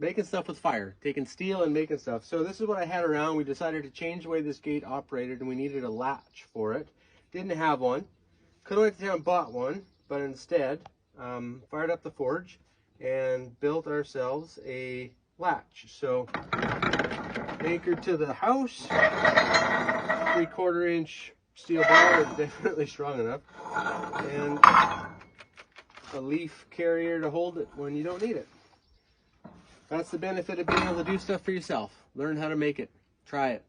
making stuff with fire, taking steel and making stuff. So this is what I had around. We decided to change the way this gate operated, and we needed a latch for it. Didn't have one. Could have went to town and bought one, but instead fired up the forge and built ourselves a latch. So anchored to the house, 3/4 inch steel bar is definitely strong enough, and a leaf carrier to hold it when you don't need it. That's the benefit of being able to do stuff for yourself. Learn how to make it. Try it.